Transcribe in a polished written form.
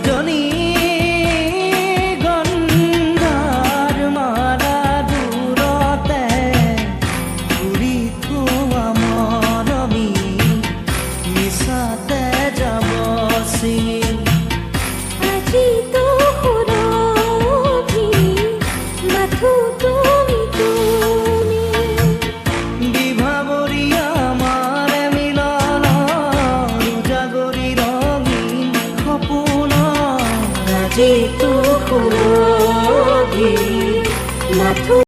দুজনী গন্ধাৰ মালা দূৰতে ঘূৰি থোৱা মৰমী মিছাতে যাব চিন আজি তো সুৰভি মাথো তুমি তুমি বিভাবৰী আমাৰ মিলন উজাগৰি ৰঙীন সপোন আজি তো সুৰভি মাথো